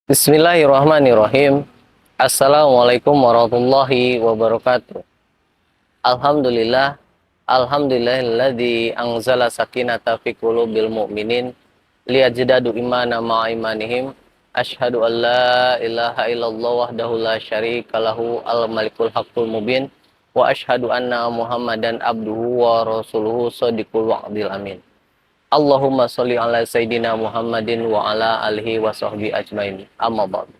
Bismillahirrahmanirrahim. Assalamualaikum warahmatullahi wabarakatuh. Alhamdulillah. Alhamdulillahilladzi anzala sakinata fi qulubil mu'minin liyazdadu imana ma'a imanihim. Asyhadu an la ilaha illallah wahdahu la syarika lahu al-malikul haqqul mubin wa asyhadu anna Muhammadan abduhu wa rasuluhu shadiqul wa'dil amin. Allahumma sholli ala sayyidina Muhammadin wa ala alihi wa sahbihi ajmain. Amma ba'd.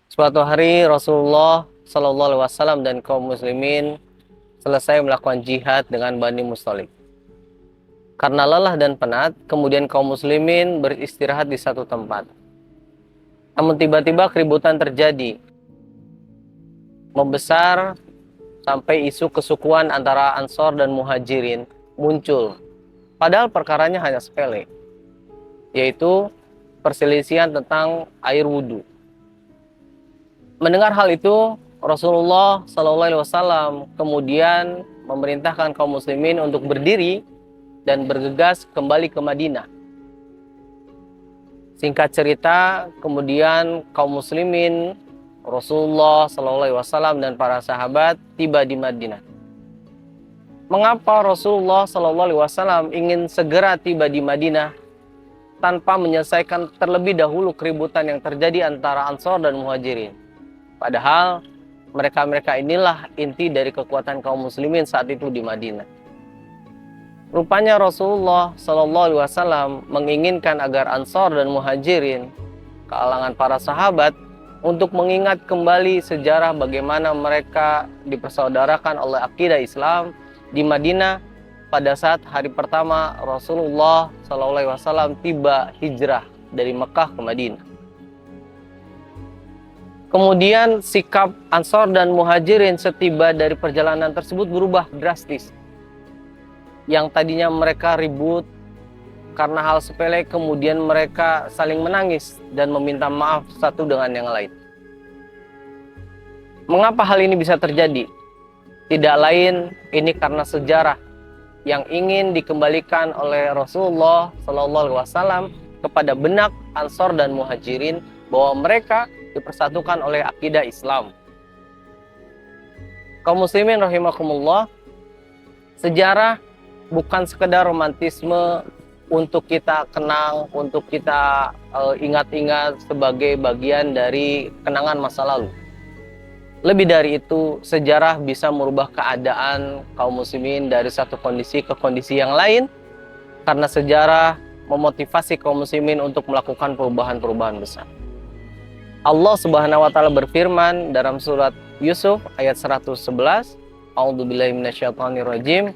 Suatu hari Rasulullah Shallallahu Alaihi Wasallam dan kaum muslimin selesai melakukan jihad dengan Bani Mustalik. Karena lelah dan penat, kemudian kaum muslimin beristirahat di satu tempat. Namun tiba-tiba keributan terjadi, membesar sampai isu kesukuan antara Ansor dan Muhajirin muncul. Padahal perkaranya hanya sepele, yaitu perselisihan tentang air wudhu. Mendengar hal itu, Rasulullah SAW kemudian memerintahkan kaum muslimin untuk berdiri dan bergegas kembali ke Madinah. Singkat cerita, kemudian kaum muslimin, Rasulullah SAW dan para sahabat tiba di Madinah. Mengapa Rasulullah SAW ingin segera tiba di Madinah tanpa menyelesaikan terlebih dahulu keributan yang terjadi antara Ansor dan Muhajirin? Padahal mereka-mereka inilah inti dari kekuatan kaum muslimin saat itu di Madinah. Rupanya Rasulullah SAW menginginkan agar Ansor dan Muhajirin, kalangan para sahabat, untuk mengingat kembali sejarah bagaimana mereka dipersaudarakan oleh akidah Islam di Madinah pada saat hari pertama Rasulullah SAW tiba hijrah dari Mekah ke Madinah. Kemudian sikap Ansor dan Muhajirin setiba dari perjalanan tersebut berubah drastis. Yang tadinya mereka ribut karena hal sepele, kemudian mereka saling menangis dan meminta maaf satu dengan yang lain. Mengapa hal ini bisa terjadi? Tidak lain ini karena sejarah yang ingin dikembalikan oleh Rasulullah SAW kepada benak Ansor dan Muhajirin bahwa mereka dipersatukan oleh akidah Islam. Kaum muslimin rahimakumullah, sejarah bukan sekedar romantisme untuk kita kenang, untuk kita ingat-ingat sebagai bagian dari kenangan masa lalu. Lebih dari itu, sejarah bisa merubah keadaan kaum muslimin dari satu kondisi ke kondisi yang lain, karena sejarah memotivasi kaum muslimin untuk melakukan perubahan-perubahan besar. Allah Subhanahu wa taala berfirman dalam surat Yusuf ayat 111, A'udzubillahi minasyaitonirrajim,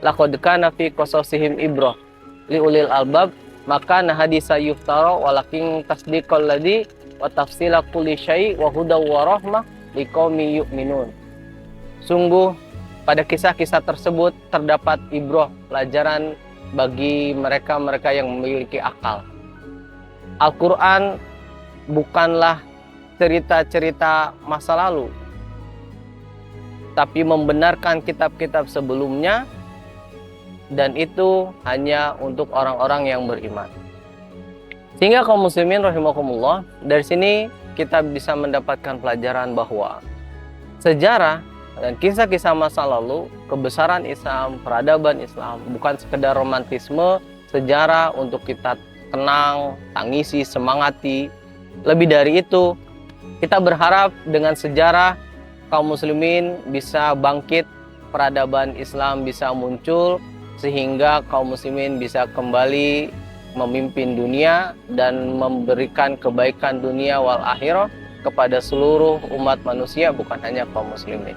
laqad kana fi qasasihim ibrah liulil albab maka hadisa yuftara walakin tasdiqal ladzi wa tafsila kulli syai' wa hudaw wa rahmah liqaumi yu'minun. Sungguh pada kisah-kisah tersebut terdapat ibrah, pelajaran bagi mereka-mereka yang memiliki akal. Al-Quran bukanlah cerita-cerita masa lalu, tapi membenarkan kitab-kitab sebelumnya, dan itu hanya untuk orang-orang yang beriman. Sehingga kaum muslimin rahimakumullah, dari sini kita bisa mendapatkan pelajaran bahwa sejarah dan kisah-kisah masa lalu, kebesaran Islam, peradaban Islam, bukan sekedar romantisme sejarah untuk kita kenang, tangisi, semangati. Lebih dari itu, kita berharap dengan sejarah kaum muslimin bisa bangkit, peradaban Islam bisa muncul, sehingga kaum muslimin bisa kembali memimpin dunia dan memberikan kebaikan dunia wal akhirah kepada seluruh umat manusia, bukan hanya kaum muslimin.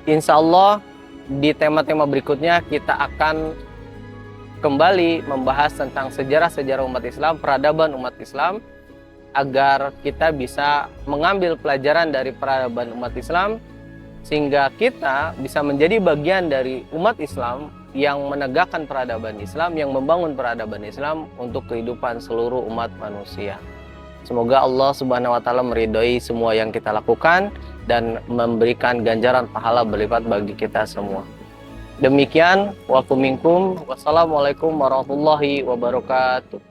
Insya Allah di tema-tema berikutnya kita akan kembali membahas tentang sejarah-sejarah umat Islam, peradaban umat Islam, agar kita bisa mengambil pelajaran dari peradaban umat Islam, sehingga kita bisa menjadi bagian dari umat Islam yang menegakkan peradaban Islam, yang membangun peradaban Islam untuk kehidupan seluruh umat manusia. Semoga Allah Subhanahu wa taala meridhoi semua yang kita lakukan dan memberikan ganjaran pahala berlipat bagi kita semua. Demikian, wa minkum, wassalamualaikum warahmatullahi wabarakatuh.